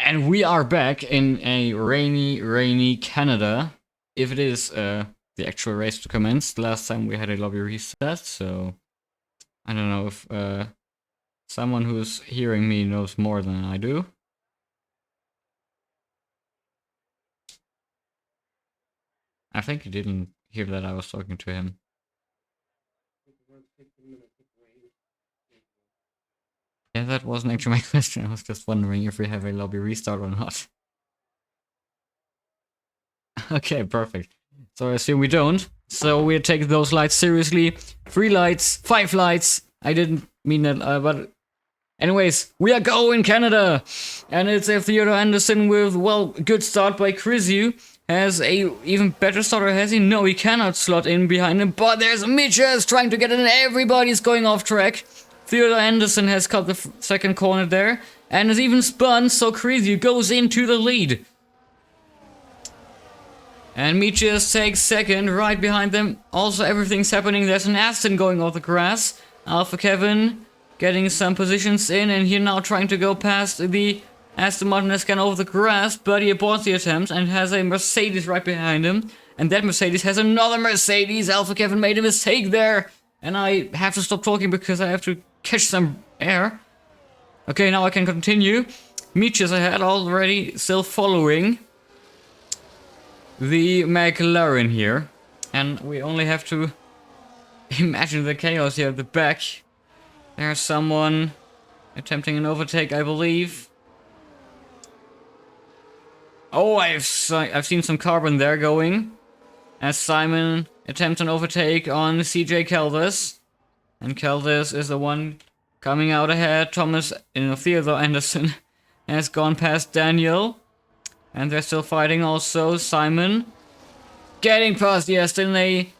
And we are back in a rainy Canada. If it is the actual race to commence, last time we had a lobby reset, so I don't know if someone who's hearing me knows more than I do. I think he didn't hear that I was talking to him. Yeah, that wasn't actually my question. I was just wondering if we have a lobby restart or not. Okay, perfect. So I assume we don't. So we take those lights seriously. 3 lights, 5 lights. I didn't mean that, but anyways, we are going Canada, and it's a Theodore Anderson with, well, good start by Chrysu. Has a even better starter, has he? No, he cannot slot in behind him, but there's Mitchell trying to get in. Everybody's going off track. Theodore Anderson has cut the second corner there, and is even spun, so Chrysu goes into the lead. And Miches takes second, right behind them. Also, everything's happening. There's an Aston going off the grass. Alpha Kevin getting some positions in, and here now trying to go past the Aston Martin Escan over the grass, but he aborts the attempt and has a Mercedes right behind him. And that Mercedes has another Mercedes. Alpha Kevin made a mistake there. And I have to stop talking because I have to catch some air. Okay, now I can continue. Miches ahead already, still following the McLaren here, and we only have to imagine the chaos here at the back. There's someone attempting an overtake, I believe. Oh, I've seen some carbon there going, as Simon attempts an overtake on CJ Caldas, and Caldas is the one coming out ahead. Thomas, Theodore Anderson has gone past Daniel. And they're still fighting also. Simon getting past the Aston. They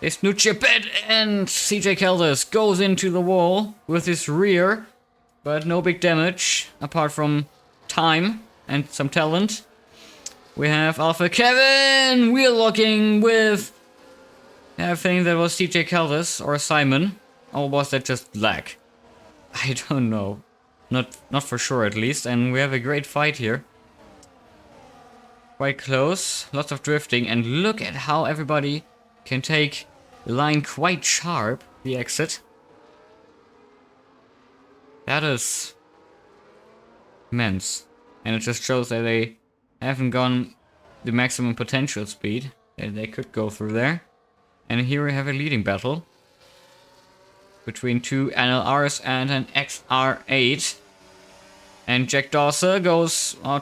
snooch a bit, and CJ Caldas goes into the wall with his rear. But no big damage, apart from time and some talent. We have Alpha Kevin wheel locking with, I think that was CJ Caldas or Simon. Or was that just lag? I don't know. Not for sure at least. And we have a great fight here. Quite close, lots of drifting, and look at how everybody can take the line quite sharp, the exit. That is immense, and it just shows that they haven't gone the maximum potential speed that they could go through there. And here we have a leading battle between two NLRs and an XR8. And Jack Dawson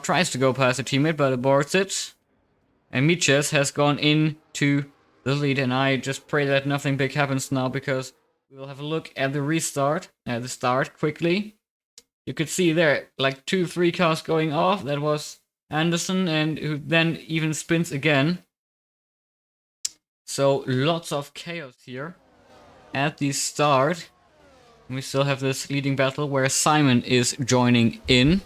tries to go past a teammate, but aborts it. And Miches has gone into the lead, and I just pray that nothing big happens now, because we will have a look at the start quickly. You could see there, like 2-3 cars going off. That was Anderson, and who then even spins again. So lots of chaos here at the start. We still have this leading battle where Simon is joining in.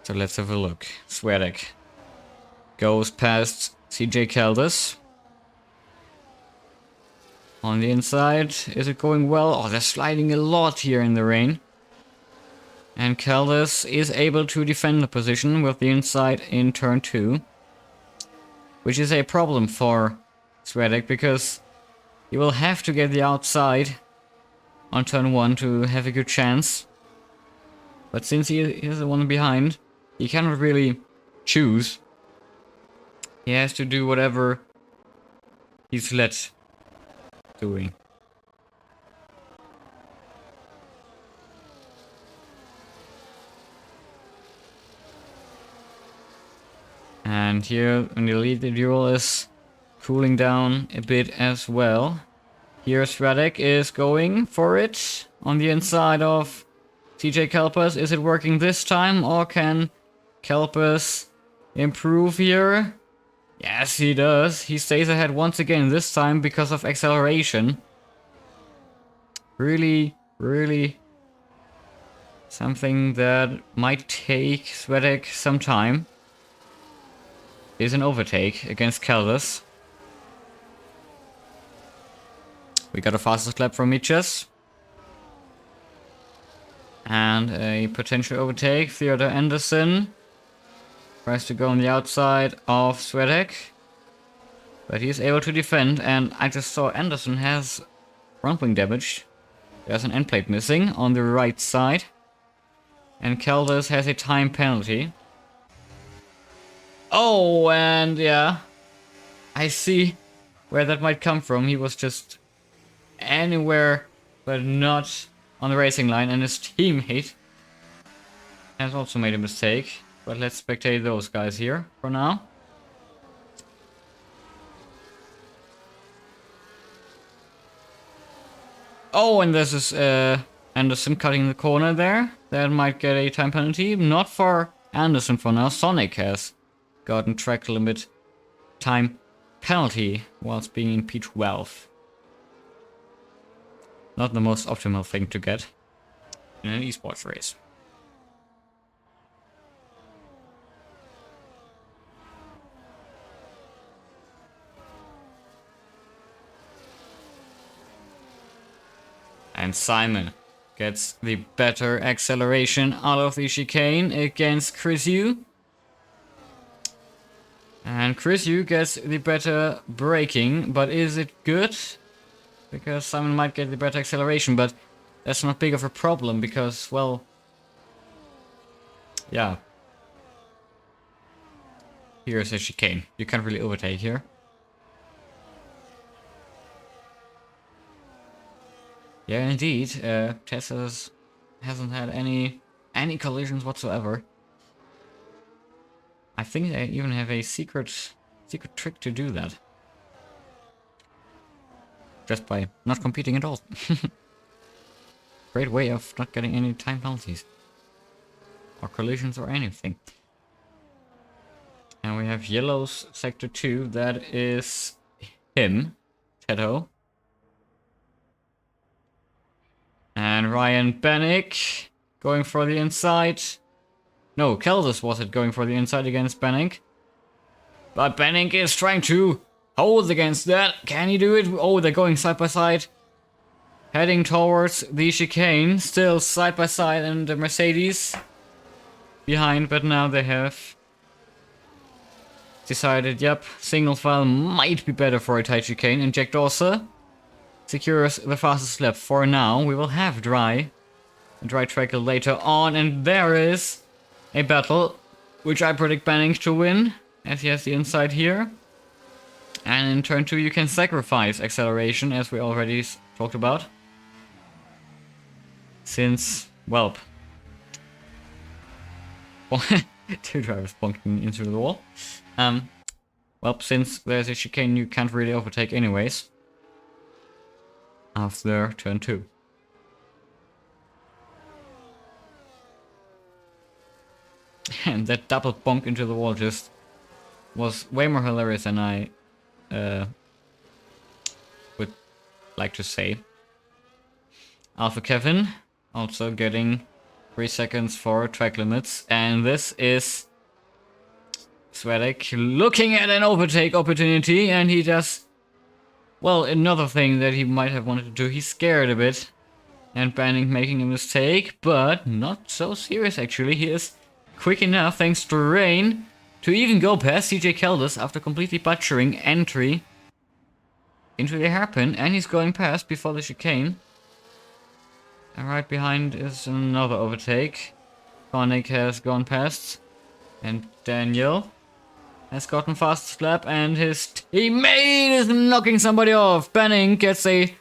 So let's have a look. Sweatek goes past CJ Caldas. On the inside, is it going well? Oh, they're sliding a lot here in the rain. And Caldas is able to defend the position with the inside in turn 2. Which is a problem for Sweatek, because you will have to get the outside on turn 1 to have a good chance. But since he is the one behind, he cannot really choose. He has to do whatever he's let doing. And here, when the lead, the duel is cooling down a bit as well. Here Sweatek is going for it on the inside of CJ Caldas. Is it working this time, or can Caldas improve here? Yes, he does. He stays ahead once again, this time because of acceleration. Really something that might take Sweatek some time is an overtake against Caldas. We got a fastest lap from Miches. And a potential overtake. Theodore Anderson tries to go on the outside of Svedek. But he's able to defend, and I just saw Anderson has front wing damage. There's an end plate missing on the right side. And Kelders has a time penalty. Oh, and yeah. I see where that might come from. He was just anywhere but not on the racing line, and his teammate has also made a mistake. But let's spectate those guys here for now. Oh, and this is Anderson cutting the corner there. That might get a time penalty. Not for Anderson for now. Sonic has gotten track limit time penalty whilst being in P12. Not the most optimal thing to get in an esports race. And Simon gets the better acceleration out of the chicane against Chris Yu. And Chris Yu gets the better braking, but is it good? Because Simon might get the better acceleration, but that's not big of a problem because, well, yeah. Here's a chicane. You can't really overtake here. Yeah, indeed. Tesla hasn't had any collisions whatsoever. I think they even have a secret trick to do that. Just by not competing at all. Great way of not getting any time penalties. Or collisions or anything. And we have Yellow's Sector 2. That is him. Teto. And Ryan Bannick going for the inside. No, Kelders was it going for the inside against Bannick. But Bannick is trying to hold against that. Can he do it? Oh, they're going side by side. Heading towards the chicane. Still side by side, and the Mercedes behind. But now they have decided, yep, single file might be better for a tight chicane. And Jack Dawson secures the fastest lap for now. We will have a dry track later on. And there is a battle, which I predict Banning to win, as he has the inside here. And in turn 2 you can sacrifice acceleration, as we already talked about. Since, well, two drivers bonking into the wall. Well, since there's a chicane you can't really overtake anyways. After turn 2. And that double bonk into the wall just was way more hilarious than I would like to say. Alpha Kevin also getting 3 seconds for track limits. And this is Svedek looking at an overtake opportunity, and he does, well, another thing that he might have wanted to do. He's scared a bit. And Banning making a mistake, but not so serious actually. He is quick enough, thanks to rain, to even go past CJ Kelders after completely butchering entry into the hairpin, and he's going past before the chicane. And right behind is another overtake. Sonic has gone past, and Daniel has gotten fastest lap, and his teammate is knocking somebody off. Banning gets a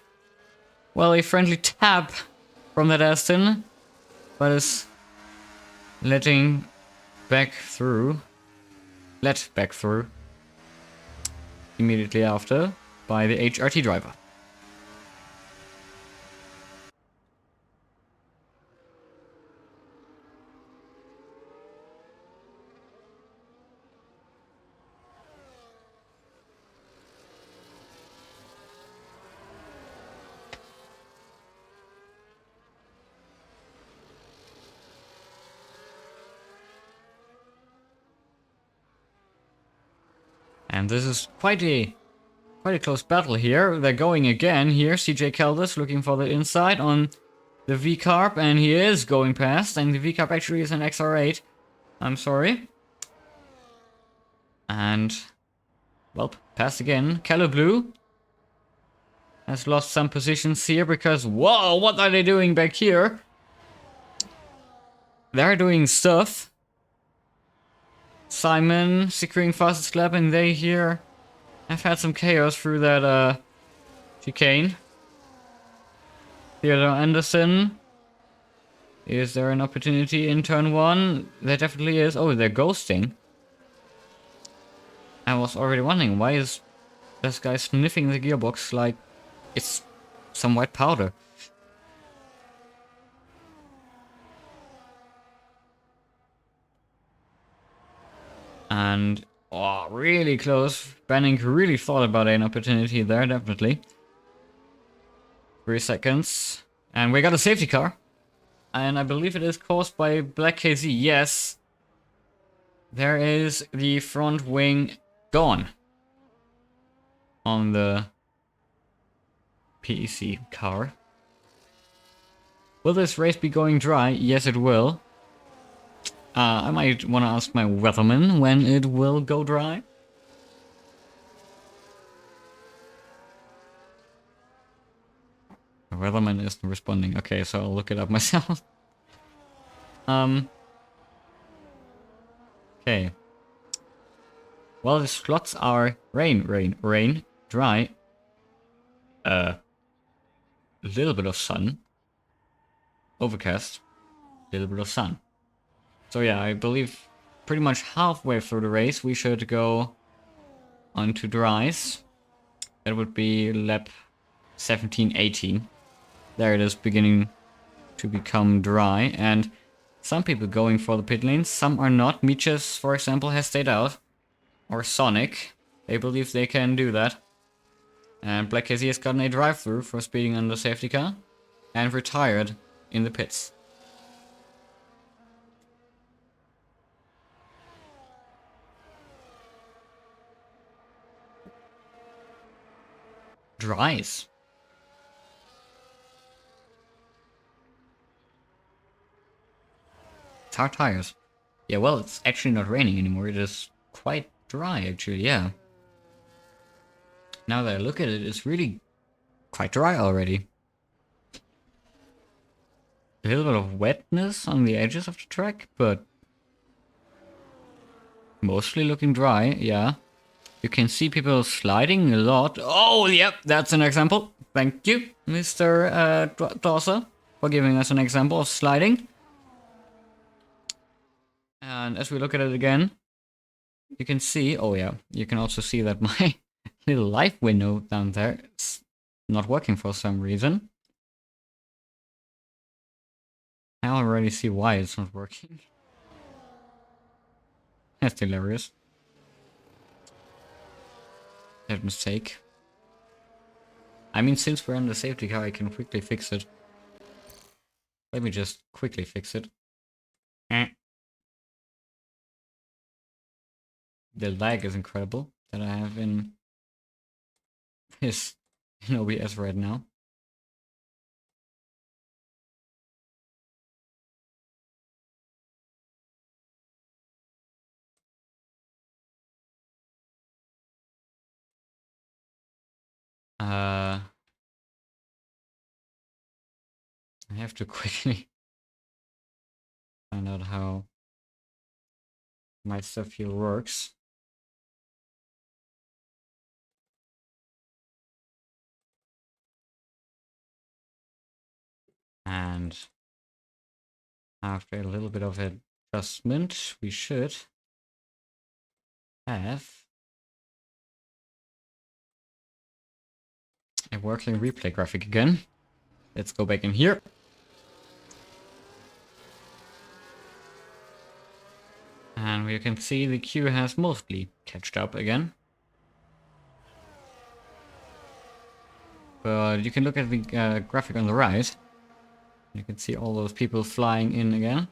friendly tap from that Aston, but is let back through immediately after by the HRT driver. And this is quite a close battle here. They're going again here. CJ Kelders looking for the inside on the V-Carb, and he is going past, and the V-Carb actually is an XR8. I'm sorry. And, well, passed again. Callow Blue has lost some positions here because, whoa, what are they doing back here? They're doing stuff. Simon securing fastest lap, and they here have had some chaos through that chicane. Theodore Anderson. Is there an opportunity in turn 1? There definitely is. Oh, they're ghosting. I was already wondering, why is this guy sniffing the gearbox like it's some white powder? And, oh, really close. Banning really thought about an opportunity there, definitely. 3 seconds. And we got a safety car. And I believe it is caused by Black KZ. Yes. There is the front wing gone on the PEC car. Will this race be going dry? Yes, it will. I might want to ask my weatherman when it will go dry. The weatherman isn't responding. Okay, so I'll look it up myself. Okay. Well, the slots are rain, dry. A little bit of sun. Overcast. A little bit of sun. So yeah, I believe pretty much halfway through the race we should go onto dries. That would be lap 17, 18. There it is beginning to become dry, and some people going for the pit lanes, some are not. Miches, for example, has stayed out. Or Sonic. They believe they can do that. And Black KZ has gotten a drive-through for speeding under safety car and retired in the pits. Dries. It's hard tires. Yeah, well, it's actually not raining anymore. It is quite dry, actually, yeah. Now that I look at it, it's really quite dry already. A little bit of wetness on the edges of the track, but mostly looking dry, yeah. You can see people sliding a lot. Oh, yep, that's an example. Thank you, Mr. Dawser, for giving us an example of sliding. And as we look at it again, you can see, oh yeah, you can also see that my little live window down there is not working for some reason. I already see why it's not working. That's hilarious. That mistake. I mean, since we're on the safety car, I can quickly fix it. Let me just quickly fix it. The lag is incredible that I have in this in OBS right now. I have to quickly find out how my stuff here works. And after a little bit of adjustment, we should have a working replay graphic again. Let's go back in here. And we can see the queue has mostly catched up again. But you can look at the graphic on the right. You can see all those people flying in again.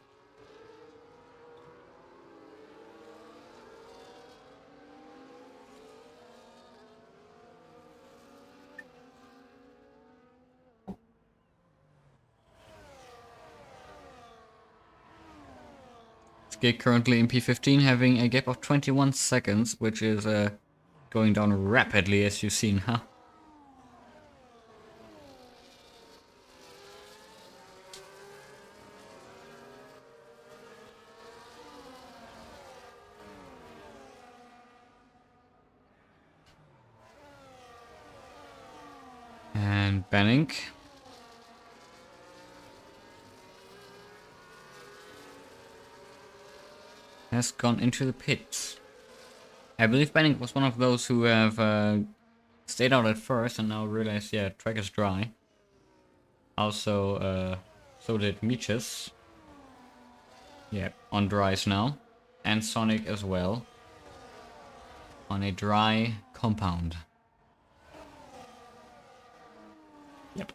gig currently in P15, having a gap of 21 seconds, which is going down rapidly, as you've seen, huh? And Benning. Has gone into the pits. I believe Benning was one of those who have stayed out at first and now realized, yeah, track is dry. Also, so did Meeches. Yeah, on dries now. And Sonic as well. On a dry compound. Yep.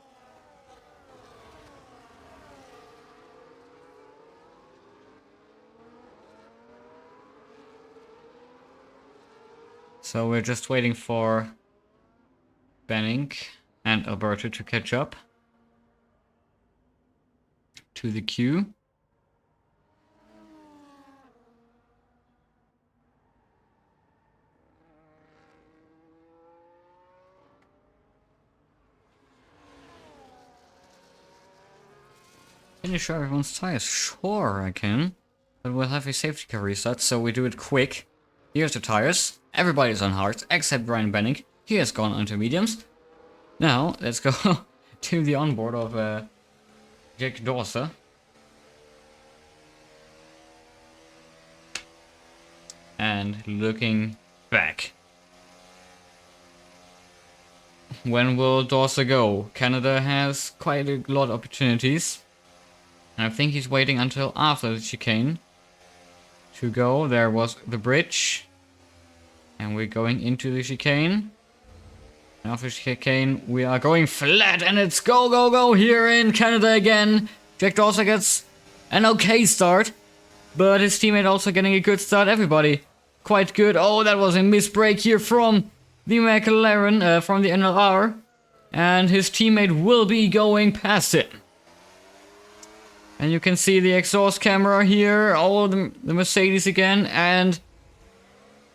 So we're just waiting for Benning and Alberto to catch up to the queue. Can you show everyone's tires? Sure, I can. But we'll have a safety car reset, so we do it quick. Here's the tires. Everybody's on hards, except Brian Benning. He has gone onto mediums. Now, let's go to the onboard of Jake Dawser. And looking back. When will Dawser go? Canada has quite a lot of opportunities. And I think he's waiting until after the chicane to go. There was the bridge. And we're going into the chicane. And after the chicane, we are going flat. And it's go, go, go here in Canada again. Jack Dawson gets an okay start. But his teammate also getting a good start. Everybody quite good. Oh, that was a misbreak here from the McLaren, from the NLR. And his teammate will be going past it. And you can see the exhaust camera here, all the Mercedes again, and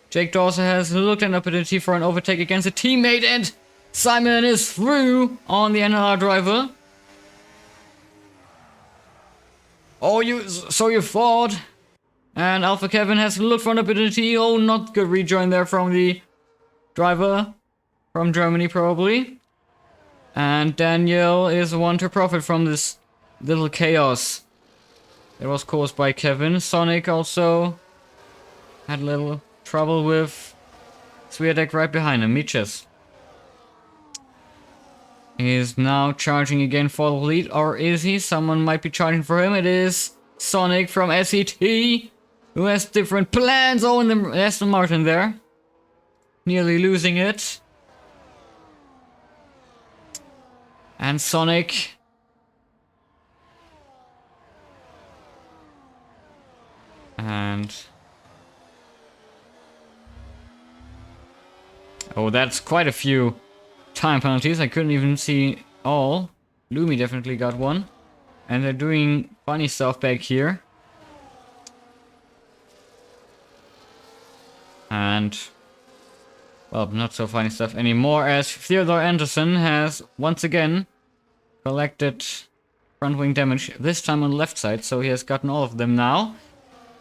Jake Dawson has looked at an opportunity for an overtake against a teammate, and Simon is through on the NLR driver. Oh, so you thought. And Alpha Kevin has looked for an opportunity. Oh, not good rejoin there from the driver from Germany, probably. And Daniel is the one to profit from this little chaos that was caused by Kevin. Sonic also had a little trouble with Swiatek right behind him. Meeches. He is now charging again for the lead, or is he? Someone might be charging for him. It is Sonic from SET, who has different plans. Oh, and the Aston Martin there. Nearly losing it. And Sonic. And... oh, that's quite a few time penalties. I couldn't even see all. Lumi definitely got one. And they're doing funny stuff back here. And... well, not so funny stuff anymore, as Theodore Anderson has once again collected front wing damage, this time on the left side, so he has gotten all of them now.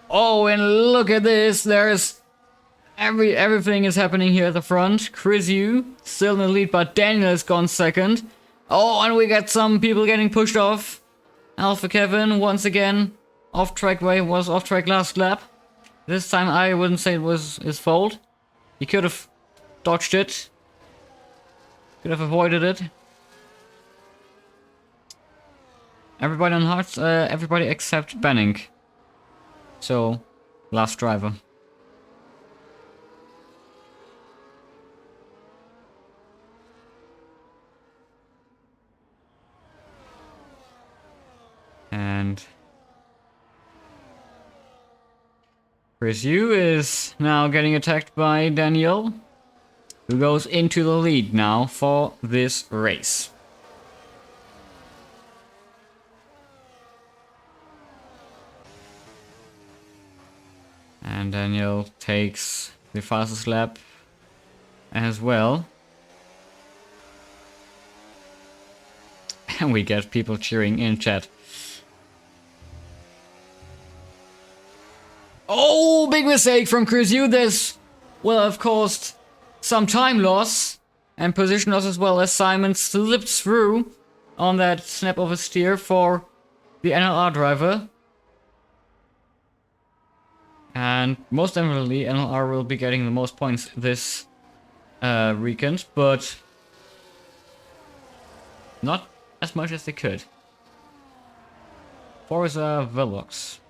Oh, and look at this, there's everything is happening here at the front. Chris Yu still in the lead, but Daniel has gone second. Oh, and we got some people getting pushed off. Alpha Kevin, once again, off track was off track last lap. This time I wouldn't say it was his fault. He could have dodged it. Could have avoided it. Everybody on hearts, everybody except Benning. So, last driver. And Chris Yu is now getting attacked by Daniel, who goes into the lead now for this race. And Daniel takes the fastest lap as well. And we get people cheering in chat. Oh, big mistake from Chris Yu. This will have caused some time loss and position loss as well, as Simon slipped through on that snap of a steer for the NLR driver. And most definitely NLR will be getting the most points this weekend, but not as much as they could. Forza Velox.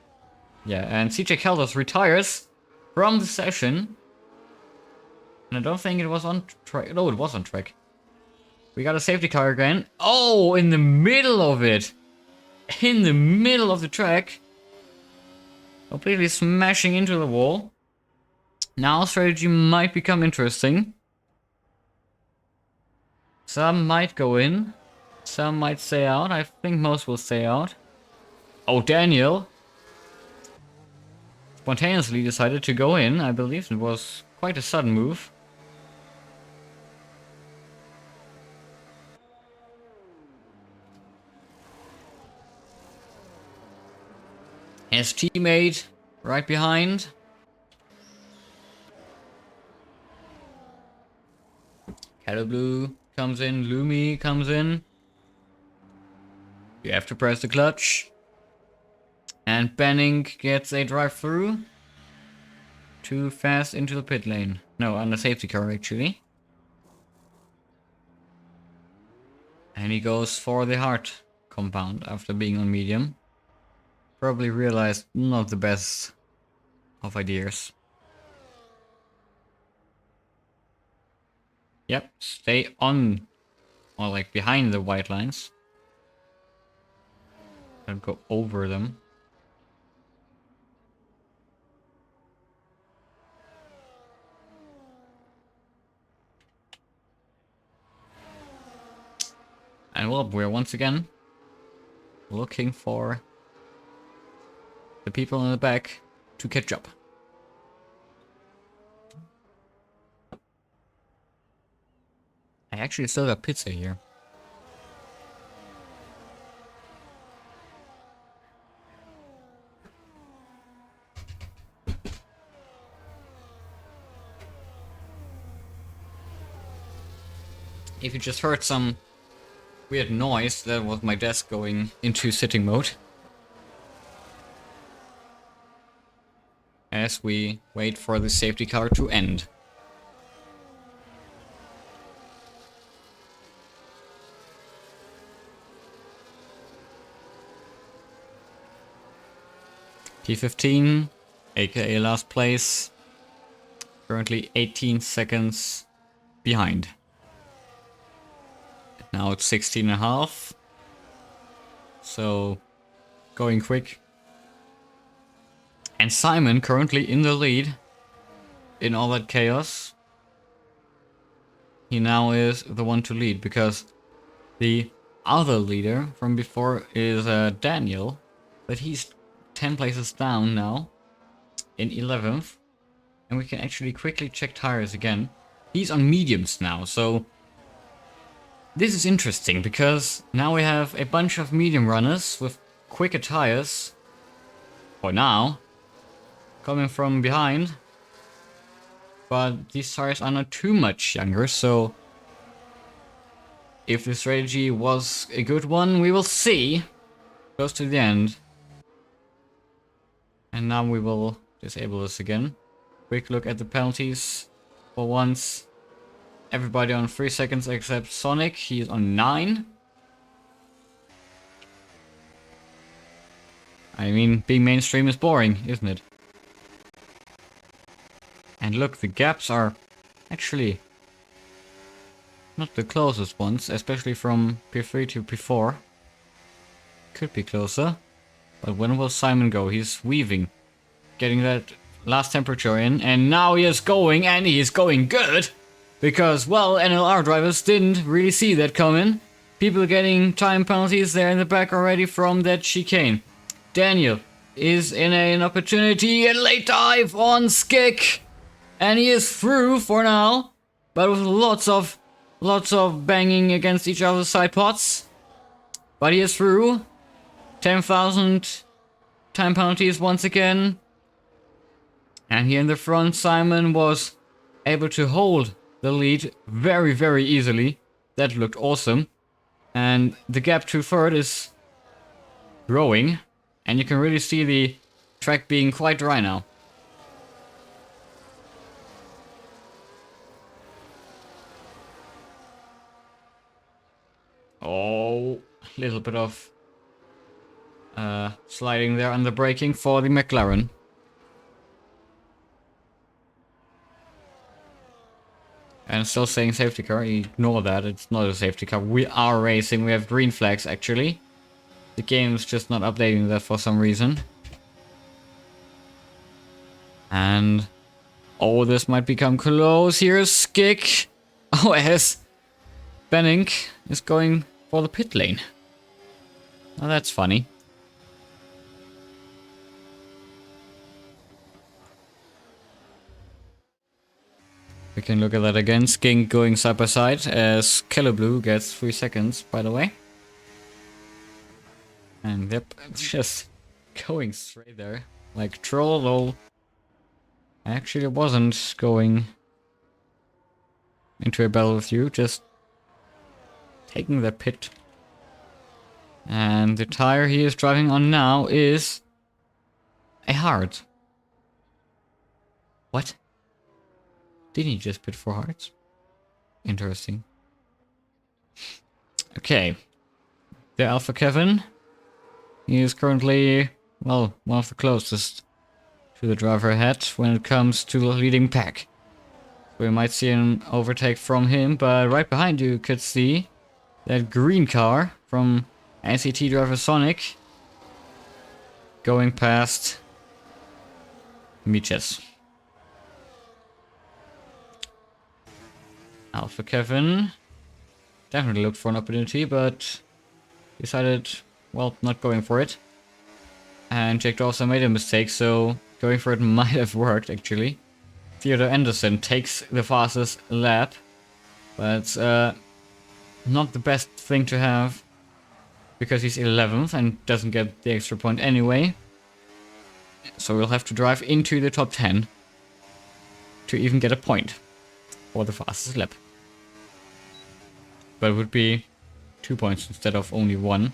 Yeah, and CJ Caldas retires from the session. And I don't think it was on track. No, it was on track. We got a safety car again. Oh, in the middle of it. In the middle of the track. Completely smashing into the wall. Now strategy might become interesting. Some might go in. Some might stay out. I think most will stay out. Oh, Daniel spontaneously decided to go in. I believe it was quite a sudden move. His teammate right behind. Blue comes in, Lumi comes in. You have to press the clutch. And Benning gets a drive through. Too fast into the pit lane. No, on the safety car actually. And he goes for the hard compound after being on medium. Probably realized not the best of ideas. Yep, stay on, or like behind the white lines. Don't go over them. And well, we're once again looking for the people in the back to catch up. I actually still got pizza here. If you just heard some weird noise, that was my desk going into sitting mode. As we wait for the safety car to end. P15, aka last place, currently 18 seconds behind. Now it's 16 and a half, so going quick. And Simon currently in the lead in all that chaos. He now is the one to lead because the other leader from before is Daniel, but he's 10 places down now in 11th. And we can actually quickly check tires again. He's on mediums now, so this is interesting because now we have a bunch of medium runners with quicker tires, for now, coming from behind. But these tires are not too much younger, so if the strategy was a good one, we will see close to the end. And now we will disable this again. Quick look at the penalties for once. Everybody on 3 seconds except Sonic, he's on 9. I mean, being mainstream is boring, isn't it? And look, the gaps are actually not the closest ones, especially from P3 to P4. Could be closer. But when will Simon go? He's weaving. Getting that last temperature in. And now he is going, and he is going good. Because, well, NLR drivers didn't really see that coming. People getting time penalties there in the back already from that chicane. Daniel is in an opportunity. A late dive on Skik. And he is through for now. But with lots of banging against each other's side pots. But he is through. 10,000 time penalties once again. And here in the front, Simon was able to hold the lead very, very easily. That looked awesome. And the gap to third is growing. And you can really see the track being quite dry now. Oh, a little bit of sliding there on the braking for the McLaren. And still saying safety car, ignore that, it's not a safety car. We are racing, we have green flags actually. The game's just not updating that for some reason. And... oh, this might become close. Here's Skik. Oh, as Benning is going for the pit lane. Oh, that's funny. We can look at that again. Skink going side by side as Blue gets 3 seconds, by the way. And yep, it's just going straight there. Like troll, lol. Actually, wasn't going into a battle with you, just taking the pit. And the tire he is driving on now is a hard. What? Didn't he just pit for hearts? Interesting. Okay. The Alpha Kevin. He is currently, well, one of the closest to the driver ahead when it comes to the leading pack. We might see an overtake from him, but right behind you could see that green car from NCT driver Sonic going past Miches. Alpha Kevin definitely looked for an opportunity, but decided, well, not going for it. And Jake also made a mistake, so going for it might have worked actually. Theodore Anderson takes the fastest lap, but not the best thing to have because he's 11th and doesn't get the extra point anyway. So we'll have to drive into the top 10 to even get a point for the fastest lap. But it would be 2 points instead of only 1,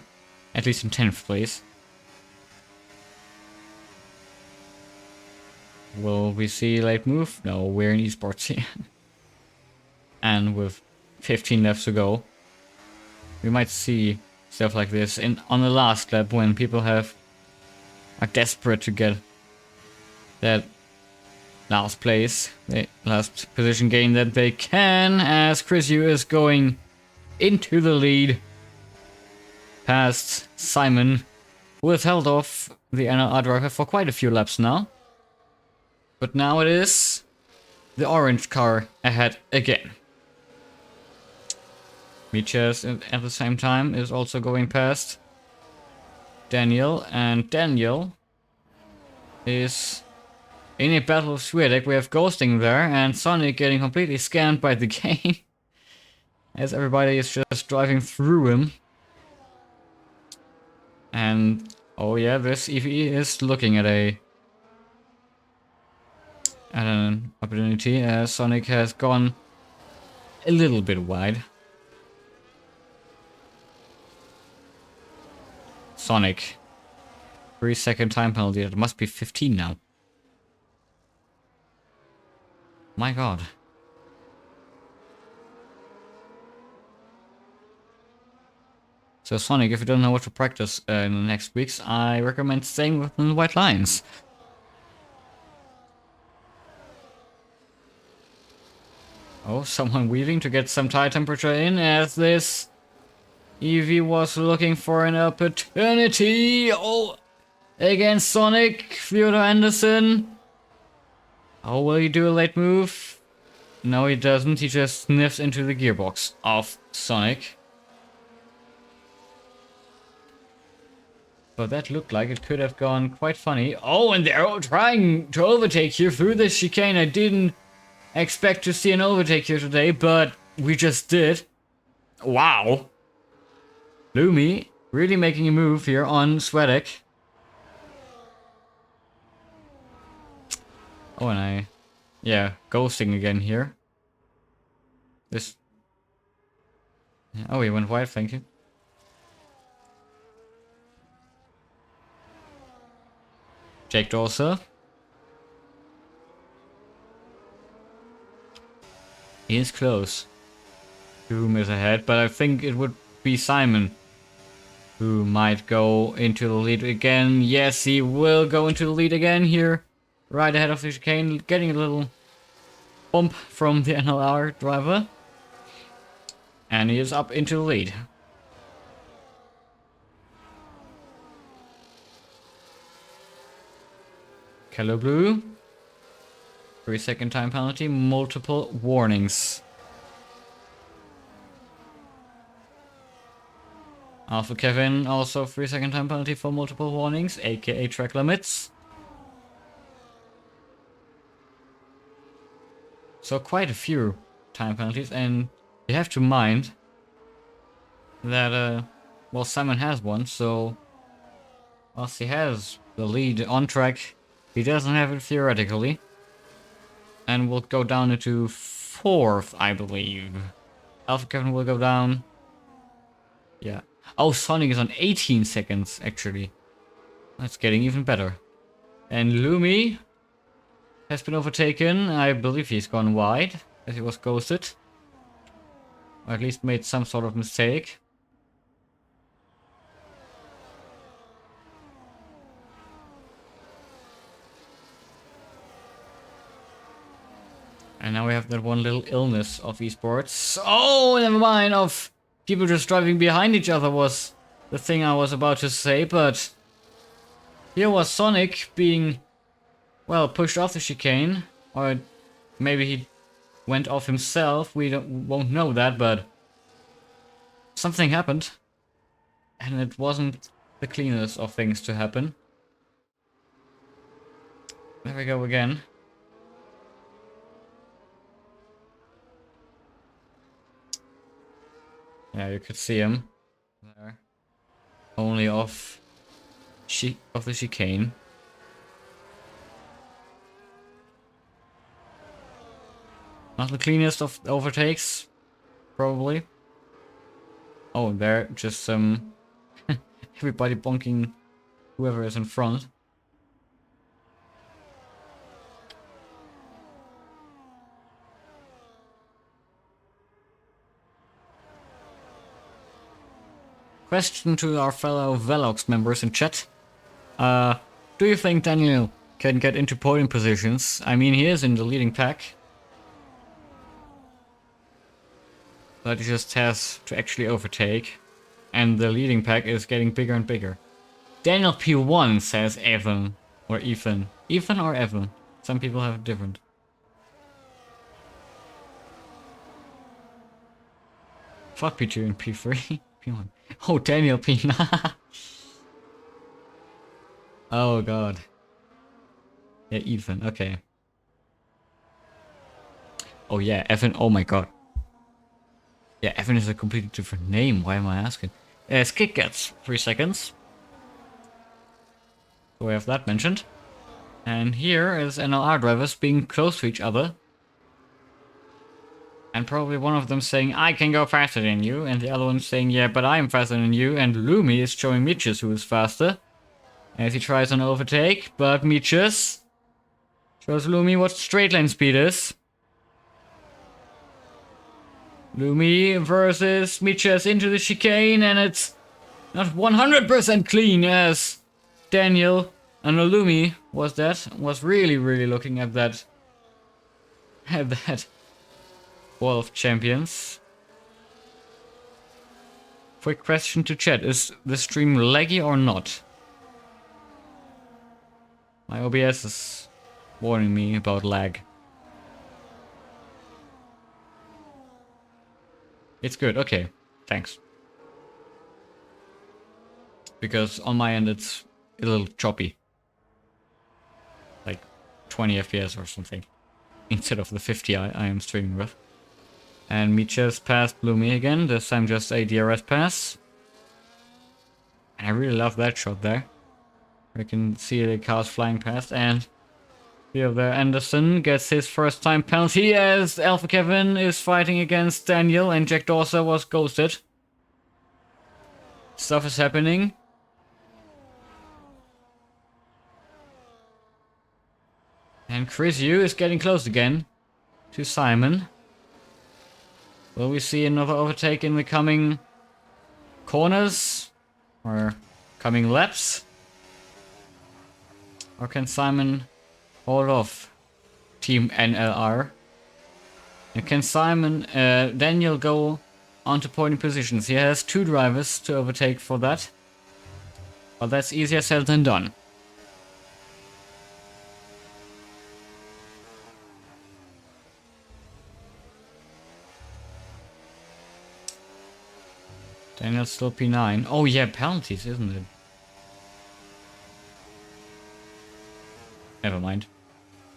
at least in 10th place. Will we see late move? No, we're in esports here. And with 15 laps to go, we might see stuff like this on the last lap when people are desperate to get that last place, the last position gain that they can, as Chris Yu is going into the lead past Simon, who has held off the NLR driver for quite a few laps now. But now it is the orange car ahead again. Miches at the same time is also going past Daniel, and Daniel is in a battle with Swedek. We have Ghosting there, and Sonic getting completely scanned by the game, as everybody is just driving through him. And oh yeah, this EVE is looking at an opportunity, as Sonic has gone a little bit wide. Sonic. 3-second time penalty. It must be 15 now. My god. So Sonic, if you don't know what to practice in the next weeks, I recommend staying within the white lines. Oh, someone weaving to get some tire temperature in, as this EV was looking for an opportunity. Oh, against Sonic, Theodore Anderson. Oh, will he do a late move? No, he doesn't. He just sniffs into the gearbox of Sonic. But that looked like it could have gone quite funny. Oh, and they're all trying to overtake here through this chicane. I didn't expect to see an overtake here today, but we just did. Wow. Lumi really making a move here on Sweatek. Oh, and yeah, ghosting again here. This. Oh, he went wide, thank you. Jake Dorser. He is close. Doom is ahead, but I think it would be Simon who might go into the lead again. Yes, he will go into the lead again here. Right ahead of the chicane, getting a little bump from the NLR driver. And he is up into the lead. Kello Blue. 3-second time penalty, multiple warnings. Alpha Kevin, also 3-second time penalty for multiple warnings, aka track limits. So quite a few time penalties, and you have to mind that, well, Simon has one, so whilst he has the lead on track, he doesn't have it theoretically. And will go down into 4th, I believe. Alpha Kevin will go down. Yeah. Oh, Sonic is on 18 seconds, actually. That's getting even better. And Lumi has been overtaken. I believe he's gone wide, as he was ghosted. Or at least made some sort of mistake. And now we have that one little illness of esports. Oh, never mind, of people just driving behind each other was the thing I was about to say, but here was Sonic being, well, pushed off the chicane, or maybe he went off himself. We won't know that, but something happened, and it wasn't the cleanest of things to happen. There we go again. Yeah, you could see him there. Only off the chicane. Not the cleanest of overtakes, probably. Oh, there, just everybody bonking whoever is in front. Question to our fellow Velox members in chat. Do you think Daniel can get into podium positions? I mean, he is in the leading pack. But he just has to actually overtake. And the leading pack is getting bigger and bigger. Daniel P1 says Evan. Or Ethan. Ethan or Evan? Some people have it different. Fuck P2 and P3. P1. Oh, Daniel P9. Oh god. Yeah, Ethan. Okay. Oh yeah, Evan. Oh my god. Yeah, Evan is a completely different name. Why am I asking? Skid gets 3 seconds. So we have that mentioned. And here is NLR drivers being close to each other. And probably one of them saying, I can go faster than you. And the other one saying, yeah, but I'm faster than you. And Lumi is showing Mitchus who is faster. As he tries an overtake. But Mitchus shows Lumi what straight line speed is. Lumi versus Mitchus into the chicane. And it's not 100% clean as Daniel and Lumi was really looking at that wall of champions. Quick question to chat, is the stream laggy or not? My OBS is warning me about lag. It's good, okay, thanks. because on my end it's a little choppy. Like 20 FPS or something. Instead of the 50 I am streaming with. And Miches passed Bloomy again, this time just a DRS pass. And I really love that shot there. I can see the cars flying past, and here there Anderson gets his first time penalty as Alpha Kevin is fighting against Daniel and Jack Dawson was ghosted. Stuff is happening. And Chris Yu is getting close again to Simon. Will we see another overtake in the coming corners? Or coming laps? Or can Simon hold off Team NLR? And can Daniel go onto podium positions? He has 2 drivers to overtake for that. But that's easier said than done. Daniel's still P9. Oh yeah, penalties, isn't it? Never mind.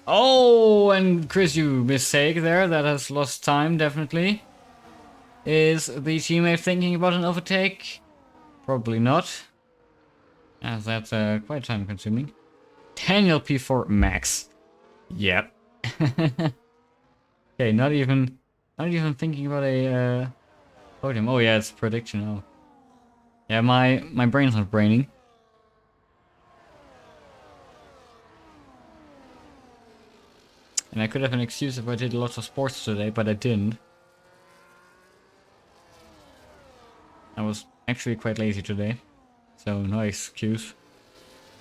Oh, and Chris, you mistake there. That has lost time, definitely. Is the teammate thinking about an overtake? Probably not. As that's quite time consuming. Daniel P4 max. Yep. Okay, not even thinking about a podium. Oh yeah, it's prediction. Oh. Yeah, my brain's not braining. And I could have an excuse if I did lots of sports today, but I didn't. I was actually quite lazy today, so no excuse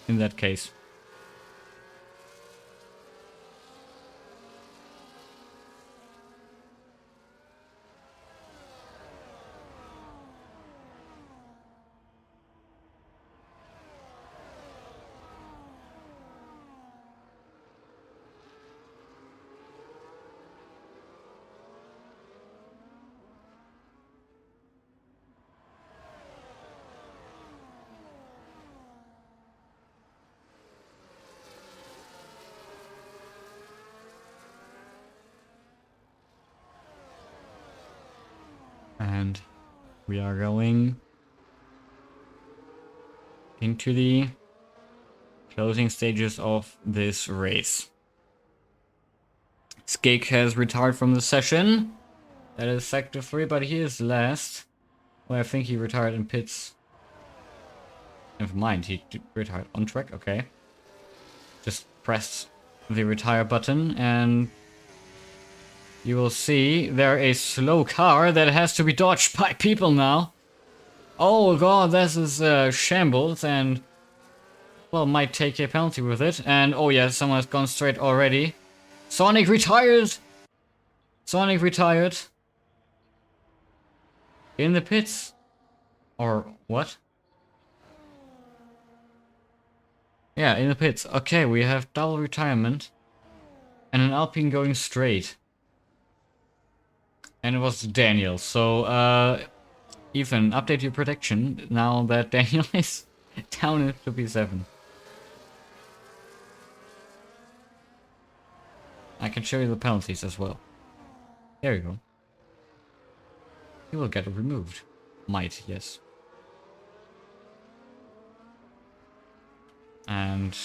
in that case. And we are going into the closing stages of this race. Skake has retired from the session. That is sector 3, but he is last. Well, I think he retired in pits. Never mind, he retired on track, okay. Just press the retire button and you will see there a slow car that has to be dodged by people now. Oh god, this is shambles and, well, might take a penalty with it. And oh yeah, someone has gone straight already. Sonic retired! Sonic retired. In the pits. Or what? Yeah, in the pits. Okay, we have double retirement. And an Alpine going straight. And it was Daniel. So, Ethan, update your prediction now that Daniel is down into P7. I can show you the penalties as well. There you go. He will get removed. Might, yes. And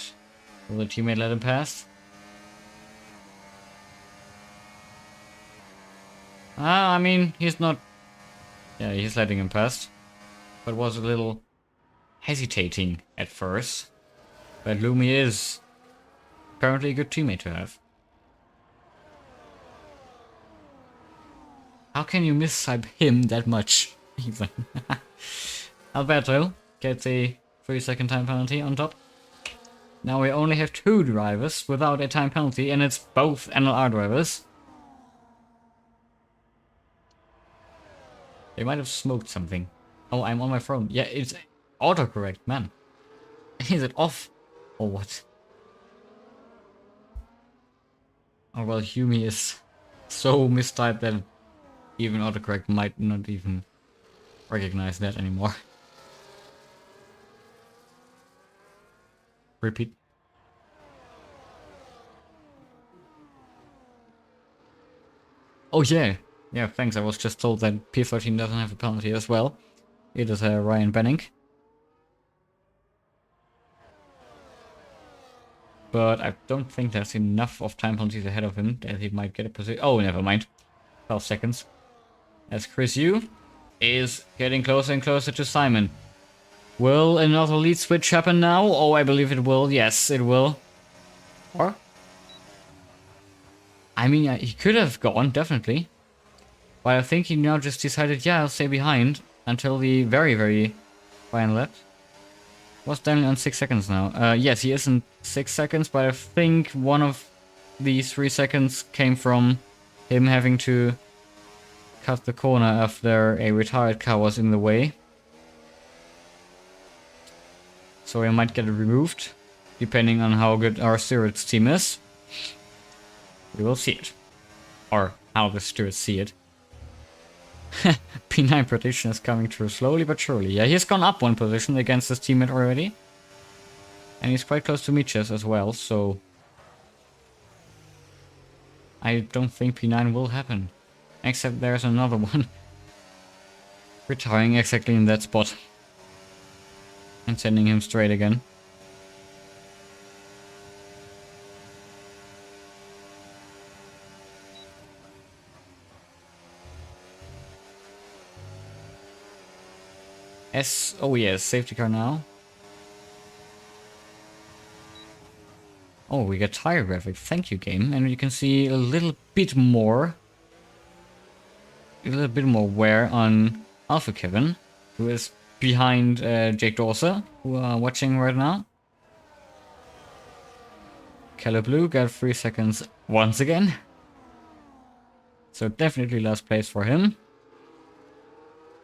will the teammate let him pass? I mean, he's not... Yeah, he's letting him pass. But was a little hesitating at first. But Lumi is apparently a good teammate to have. How can you mistype him that much? Even. Alberto gets a 3-second time penalty on top. Now we only have 2 drivers without a time penalty, and it's both NLR drivers. They might have smoked something. Oh, I'm on my phone. Yeah, it's autocorrect, man. Is it off? Or what? Oh well, Humi is so mistyped that even autocorrect might not even recognize that anymore. Repeat. Oh yeah. Yeah, thanks. I was just told that P13 doesn't have a penalty as well. It is Ryan Benning. But I don't think there's enough of time penalties ahead of him that he might get a position. Oh, never mind. 12 seconds. As Chris Yu is getting closer and closer to Simon. Will another lead switch happen now? Oh, I believe it will. Yes, it will. Or? I mean, he could have gone, definitely. But I think he now just decided, yeah, I'll stay behind until the very, very final lap. Was Daniel on 6 seconds now? Yes, he is in 6 seconds, but I think one of these 3 seconds came from him having to cut the corner after a retired car was in the way. So he might get it removed, depending on how good our stewards team is. We will see it. Or how the stewards see it. P9 prediction is coming through slowly but surely. Yeah, he's gone up 1 position against his teammate already. And he's quite close to Miches as well, so... I don't think P9 will happen. Except there's another one. Retiring exactly in that spot. And sending him straight again. Oh yes, safety car now. Oh, we get tire graphic. Thank you, game. And you can see a little bit more wear on Alpha Kevin, who is behind Jake Dorser, who are watching right now. Keller Blue got 3 seconds once again. So definitely last place for him.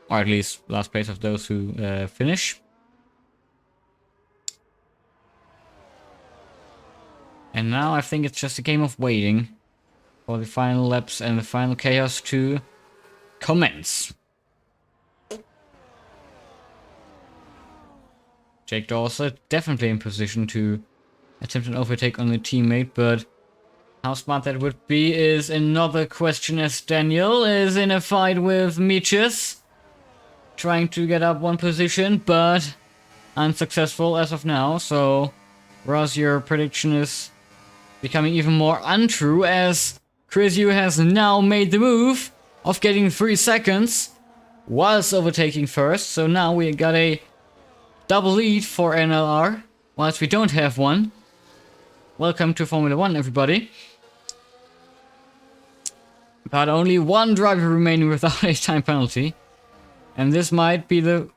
Or at least last place of those who finish. And now I think it's just a game of waiting for the final laps and the final chaos to commence. Jake Dawson definitely in position to attempt an overtake on the teammate, but how smart that would be is another question, as Daniel is in a fight with Miches, trying to get up 1 position, but unsuccessful as of now. So Ross, your prediction is becoming even more untrue, as Chris Yu has now made the move of getting 3 seconds whilst overtaking first. So now we got a double lead for NLR, whilst we don't have one. Welcome to Formula 1, everybody. But only 1 driver remaining without a time penalty. And this might be the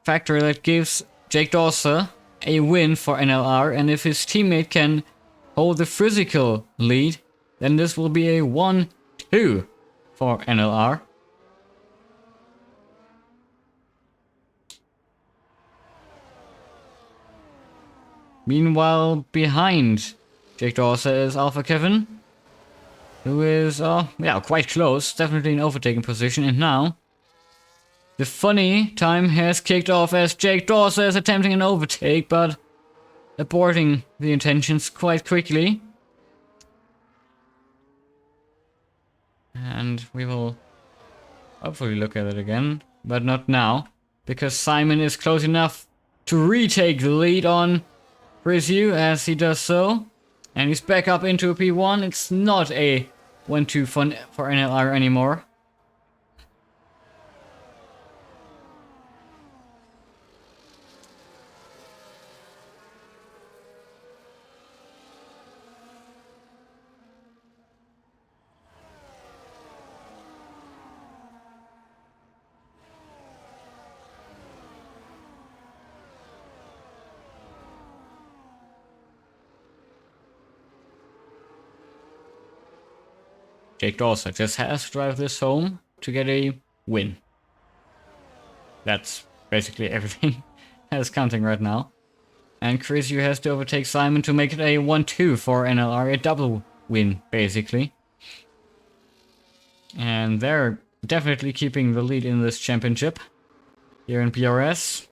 factor that gives Jake Dawson a win for NLR. And if his teammate can hold the physical lead, then this will be a 1-2 for NLR. Meanwhile, behind Jake Dawson is Alpha Kevin, who is, quite close, definitely in overtaking position. And now, the funny time has kicked off as Jake Dawson is attempting an overtake, but aborting the intentions quite quickly. And we will hopefully look at it again, but not now, because Simon is close enough to retake the lead on Chris Yu as he does so. And he's back up into a P1. It's not a 1-2 for NLR anymore. Jake Dawson just has to drive this home to get a win. That's basically everything that is counting right now. And Chris Yu has to overtake Simon to make it a 1-2 for NLR, a double win, basically. And they're definitely keeping the lead in this championship here in BRS.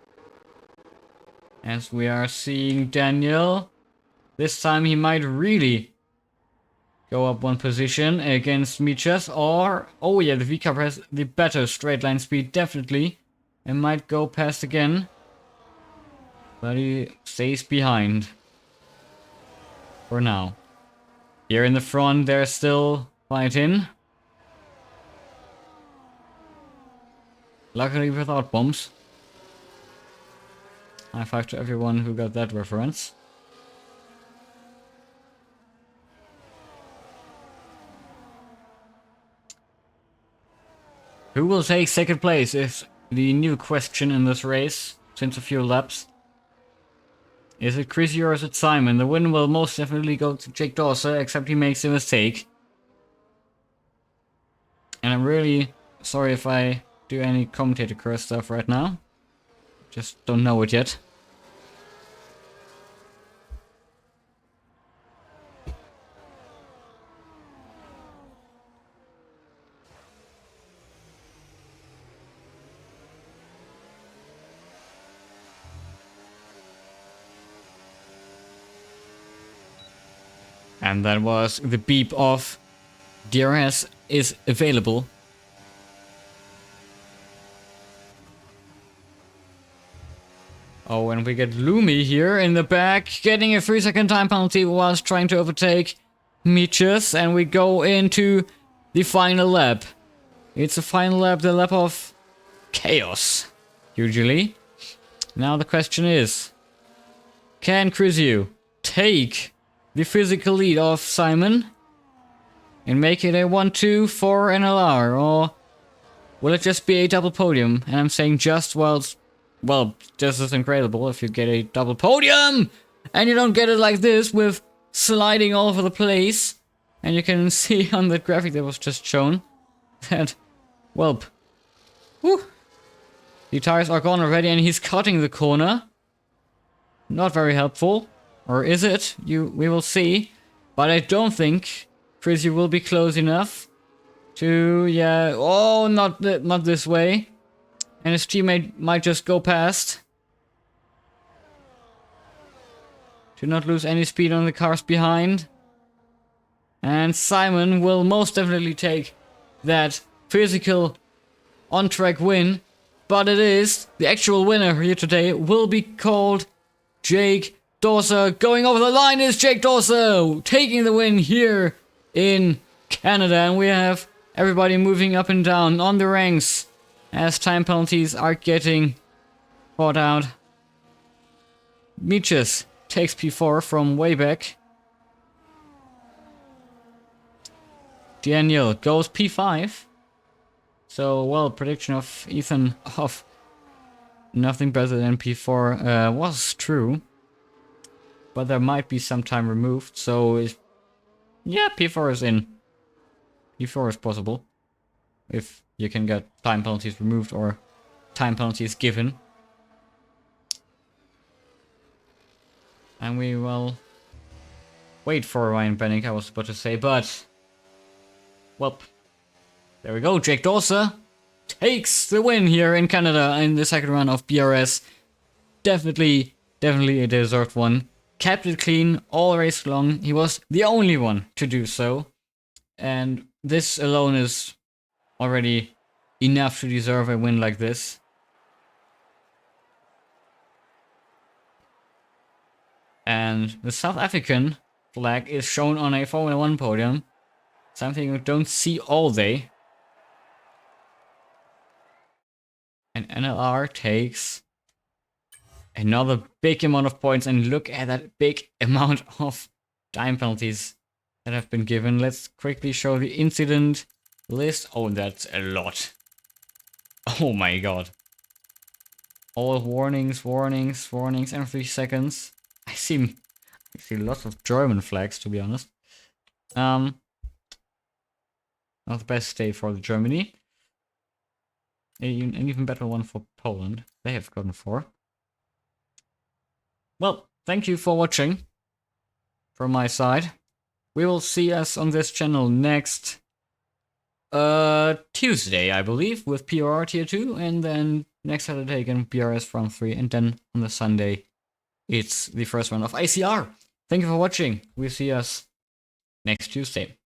As we are seeing Daniel This time he might really go up one position against Michas, or... Oh yeah, the V-Cup has the better straight line speed, definitely. And might go past again. But he stays behind. For now. Here in the front, they're still fighting. Luckily without bombs. High five to everyone who got that reference. Who will take second place is the new question in this race, since a few laps. Is it Chrissy or is it Simon? The win will most definitely go to Jake Dawson, except he makes a mistake. And I'm really sorry if I do any commentator curse stuff right now. Just don't know it yet. And that was the beep of BRS is available. Oh, and we get Lumi here in the back, getting a 3-second time penalty whilst trying to overtake Michas, and we go into the final lap. It's a final lap, the lap of chaos, usually. Now the question is, can Chrysiu take the physical lead of Simon and make it a 1-2 for NLR, or will it just be a double podium? And I'm saying just, well, just as incredible if you get a double podium and you don't get it like this with sliding all over the place. And you can see on the graphic that was just shown that, well, whew, the tires are gone already and he's cutting the corner. Not very helpful. Or is it? We will see. But I don't think Chrissy will be close enough to, yeah, oh, not this way. And his teammate might just go past. To not lose any speed on the cars behind. And Simon will most definitely take that physical on-track win. But it is, the actual winner here today will be called Jake Dawson. Going over the line is Jake Dawson, taking the win here in Canada. And we have everybody moving up and down on the ranks as time penalties are getting fought out. Michas takes P4 from way back. Daniel goes P5. So, well, prediction of Ethan of nothing better than P4 was true. But there might be some time removed, so yeah, P4 is in. P4 is possible. If you can get time penalties removed or time penalties given. And we will wait for Ryan Bennick, I was about to say, but well, there we go. Jake Dawson takes the win here in Canada in the second round of BRS. Definitely a deserved one. Kept it clean all race long. He was the only one to do so. And this alone is already enough to deserve a win like this. And the South African flag is shown on a Formula 1 podium. Something you don't see all day. And NLR takes another big amount of points, and look at that big amount of time penalties that have been given. Let's quickly show the incident list. Oh, that's a lot. Oh my god. All warnings every 3 seconds. I see lots of German flags, to be honest. Not the best day for Germany. An even better one for Poland. They have gotten 4. Well, thank you for watching from my side. We will see us on this channel next Tuesday, I believe, with PRR Tier 2, and then next Saturday again BRS Round 3, and then on the Sunday it's the first round of ICR. Thank you for watching. We'll see us next Tuesday.